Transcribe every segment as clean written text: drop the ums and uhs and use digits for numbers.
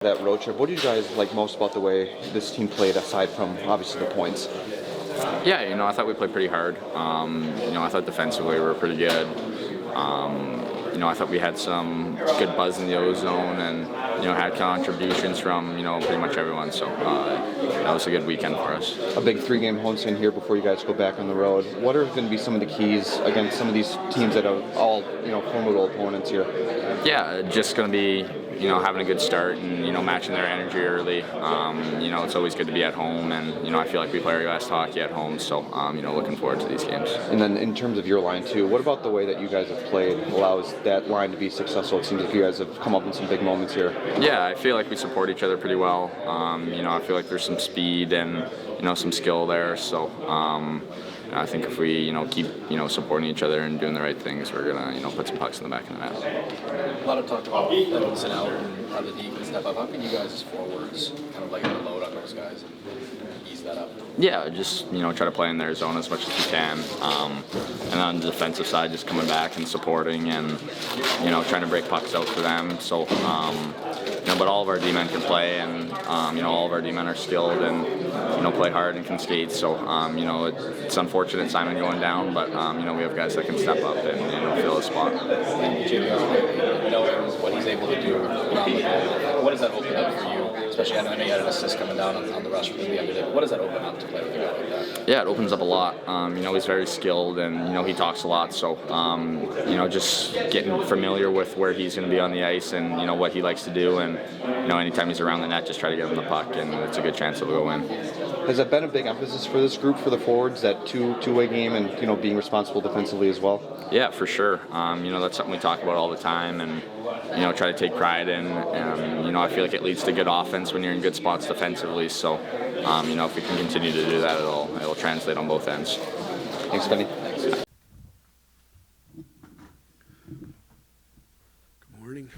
That road trip, what do you guys like most about the way this team played aside from obviously the points? Yeah, I thought we played pretty hard. I thought defensively we were pretty good. I thought we had some good buzz in the ozone and, had contributions from, pretty much everyone. So that was a good weekend for us. A big 3-game homestand here before you guys go back on the road. What are going to be some of the keys against some of these teams that are all, formidable opponents here? Yeah, just going to be, having a good start and, matching their energy early. It's always good to be at home, and, I feel like we play our best hockey at home, so, looking forward to these games. And then in terms of your line, too, what about the way that you guys have played allows that line to be successful? It seems like you guys have come up in some big moments here. Yeah, I feel like we support each other pretty well. I feel like there's some speed and, some skill there, so I think if we, keep, supporting each other and doing the right things, we're gonna, put some pucks in the back of the net. A lot of talk about Edmondson out and how the D can step up. How can you guys as forwards kind of like a load on those guys and ease that up? Yeah, just try to play in their zone as much as we can, and on the defensive side, just coming back and supporting and trying to break pucks out for them. So, but all of our D-men can play, and all of our D-men are skilled and play hard and can skate. So, it's unfortunate Simon going down, but we have guys that can step up and fill a spot. And Jimmy, knowing what he's able to do around the goal, what does that open up for you? Especially, I know you had an assist coming down on the rush from the other day. What does that open up to play with a guy like that? Yeah, it opens up a lot. He's very skilled, and he talks a lot. So, just getting familiar with where he's going to be on the ice and what he likes to do, and anytime he's around the net, just try to give him the puck, and it's a good chance that we'll go in. Has that been a big emphasis for this group, for the forwards, that two-way game and being responsible defensively as well? Yeah, for sure. That's something we talk about all the time, and try to take pride in. I feel like it leads to good offense when you're in good spots defensively. So, if we can continue to do that, it'll translate on both ends. Thanks, Finnie. Thanks. Good morning.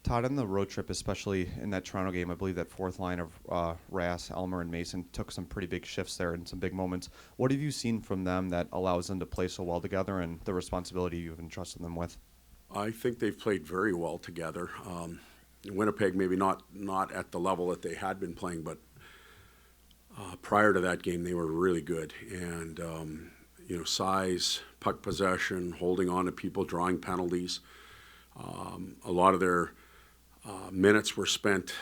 Todd, on the road trip, especially in that Toronto game, I believe that fourth line of Rass, Elmer, and Mason took some pretty big shifts there and some big moments. What have you seen from them that allows them to play so well together and the responsibility you've entrusted them with? I think they've played very well together. Winnipeg maybe not at the level that they had been playing, but prior to that game they were really good. And size, puck possession, holding on to people, drawing penalties. A lot of their minutes were spent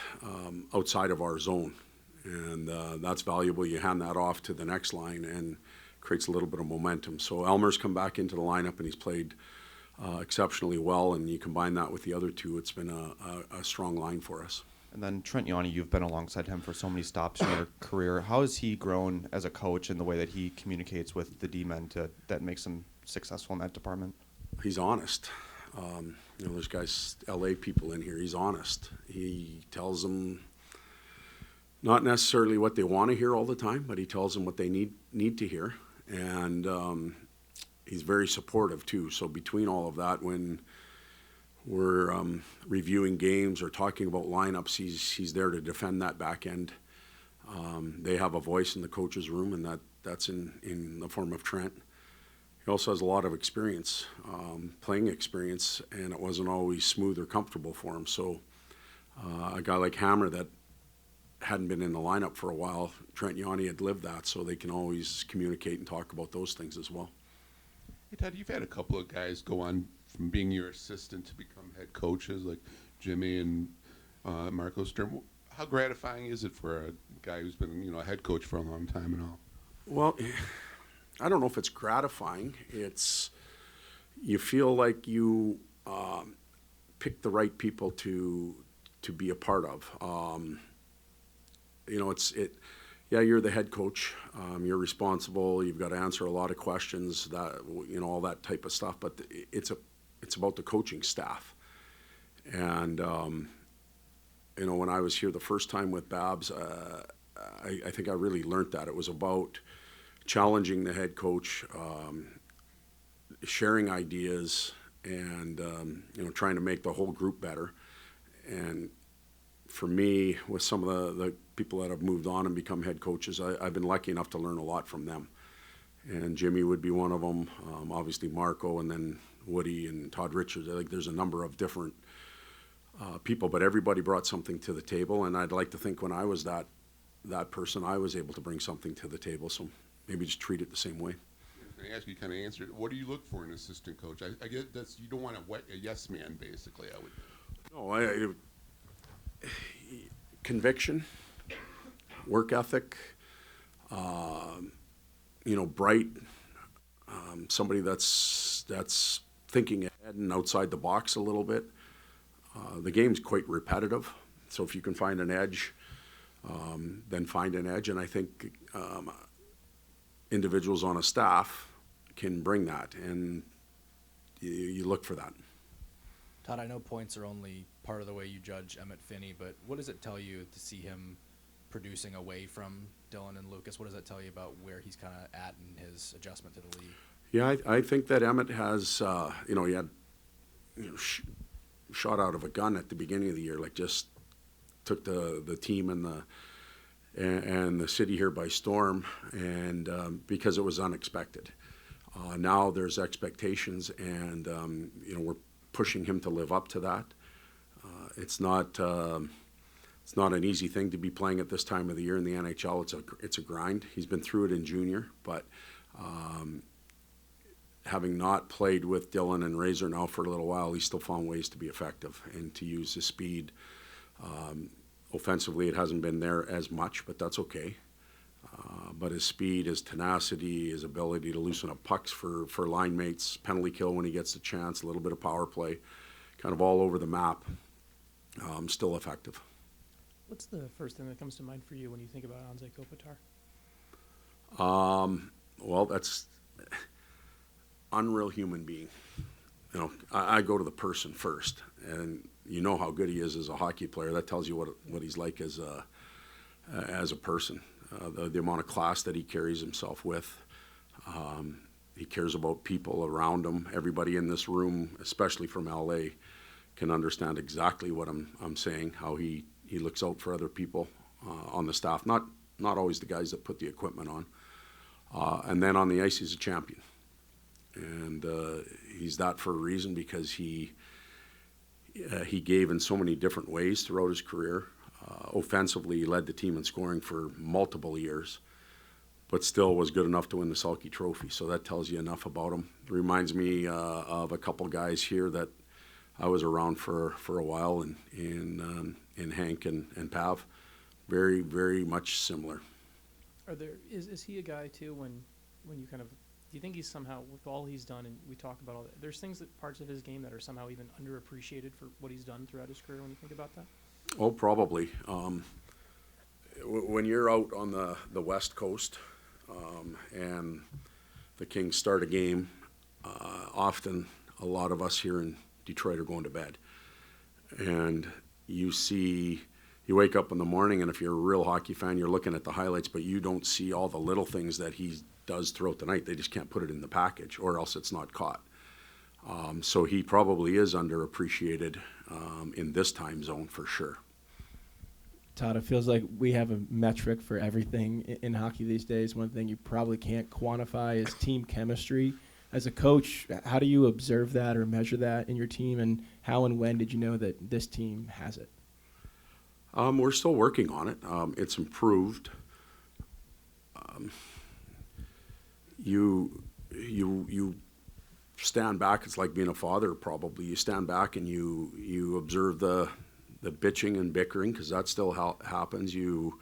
outside of our zone, and that's valuable. You hand that off to the next line and creates a little bit of momentum. So Elmer's come back into the lineup and he's played exceptionally well, and you combine that with the other two, it's been a strong line for us. And then Trent Yawney, you've been alongside him for so many stops in your career. How has he grown as a coach in the way that he communicates with the D-men that makes him successful in that department? He's honest. There's guys, LA people in here, he's honest. He tells them not necessarily what they want to hear all the time, but he tells them what they need to hear. And he's very supportive too. So between all of that, when we're reviewing games or talking about lineups, he's there to defend that back end. They have a voice in the coach's room, and that's in the form of Trent. He also has a lot of experience, playing experience, and it wasn't always smooth or comfortable for him. So a guy like Hammer that hadn't been in the lineup for a while, Trent Yawney had lived that, so they can always communicate and talk about those things as well. Hey, Todd, you've had a couple of guys go on from being your assistant to become head coaches, like Jimmy and Marco Sturm. How gratifying is it for a guy who's been, a head coach for a long time and all? Well, I don't know if it's gratifying. It's, you feel like you pick the right people to be a part of. You're the head coach. You're responsible. You've got to answer a lot of questions. All that type of stuff. But it's about the coaching staff. And when I was here the first time with Babs, I think I really learned that it was about challenging the head coach, sharing ideas, and trying to make the whole group better. And for me, with some of the people that have moved on and become head coaches, I've been lucky enough to learn a lot from them. And Jimmy would be one of them, obviously Marco, and then Woody and Todd Richards. I think there's a number of different people, but everybody brought something to the table, and I'd like to think when I was that person, I was able to bring something to the table. So maybe just treat it the same way. I ask you, kind of answered. What do you look for in an assistant coach? I get that's you don't want a yes man, basically. I would. No, conviction, work ethic, bright, somebody that's thinking ahead and outside the box a little bit. The game's quite repetitive, so if you can find an edge, then find an edge. And I think individuals on a staff can bring that, and you look for that. Todd, I know points are only part of the way you judge Emmitt Finnie, but what does it tell you to see him producing away from Dylan and Lucas? What does that tell you about where he's kind of at in his adjustment to the league? Yeah, I think that Emmitt has, he had, shot out of a gun at the beginning of the year, like just took the team and the city here by storm, and because it was unexpected. Now there's expectations, and we're pushing him to live up to that. It's not an easy thing to be playing at this time of the year in the NHL. It's a grind. He's been through it in junior, but having not played with Dylan and Razor now for a little while, he's still found ways to be effective and to use his speed. Offensively, it hasn't been there as much, but that's okay. But his speed, his tenacity, his ability to loosen up pucks for line mates, penalty kill when he gets the chance, a little bit of power play, kind of all over the map, still effective. What's the first thing that comes to mind for you when you think about Anze Kopitar? Well, that's unreal human being. I go to the person first, and you know how good he is as a hockey player. That tells you what he's like as a person. The amount of class that he carries himself with. He cares about people around him. Everybody in this room, especially from LA, can understand exactly what I'm saying, how he looks out for other people on the staff. Not always the guys that put the equipment on. And then on the ice, he's a champion. And he's that for a reason, because he gave in so many different ways throughout his career. Offensively, he led the team in scoring for multiple years, but still was good enough to win the Selke Trophy. So that tells you enough about him. It reminds me of a couple guys here that I was around for a while, in Hank and Pav. Very, very much similar. Is he a guy too when you kind of, do you think he's somehow, with all he's done, and we talk about all that, there's parts of his game that are somehow even underappreciated for what he's done throughout his career when you think about that? Oh, probably. When you're out on the West Coast and the Kings start a game, often a lot of us here in Detroit are going to bed. And you wake up in the morning, and if you're a real hockey fan, you're looking at the highlights, but you don't see all the little things that he does throughout the night. They just can't put it in the package, or else it's not caught. So he probably is underappreciated in this time zone for sure. Todd, it feels like we have a metric for everything in hockey these days. One thing you probably can't quantify is team chemistry. As a coach, how do you observe that or measure that in your team, and how and when did you know that this team has it? We're still working on it. It's improved. You stand back. It's like being a father, probably. You stand back and you observe the bitching and bickering, because that still happens. You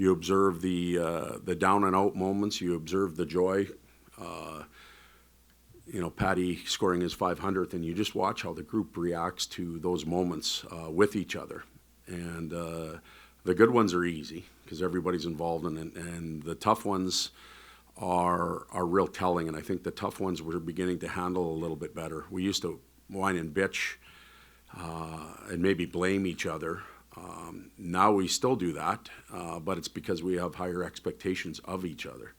observe the down and out moments. You observe the joy. Patty scoring his 500th, and you just watch how the group reacts to those moments with each other. And the good ones are easy because everybody's involved in it, and the tough ones are real telling. And I think the tough ones we're beginning to handle a little bit better. We used to whine and bitch and maybe blame each other. Now we still do that, but it's because we have higher expectations of each other.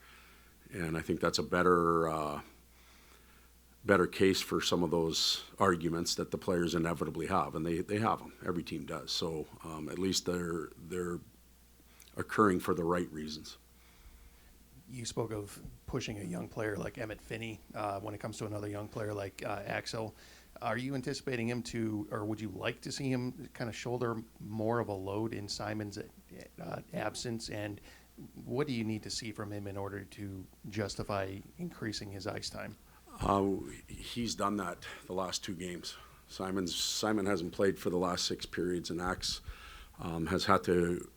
And I think that's a better case for some of those arguments that the players inevitably have, and they have them. Every team does. So at least they're occurring for the right reasons. You spoke of pushing a young player like Emmitt Finnie when it comes to another young player like Axel. Are you anticipating him to, or would you like to see him kind of shoulder more of a load in Simon's absence? And what do you need to see from him in order to justify increasing his ice time? He's done that the last 2 games. Simon hasn't played for the last 6 periods, and Axe has had to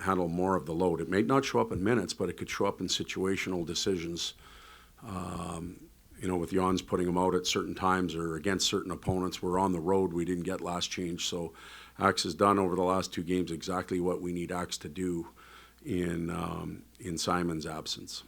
handle more of the load. It may not show up in minutes, but it could show up in situational decisions. With Jans putting him out at certain times or against certain opponents. We're on the road. We didn't get last change. So Axe has done over the last 2 games exactly what we need Axe to do in Simon's absence.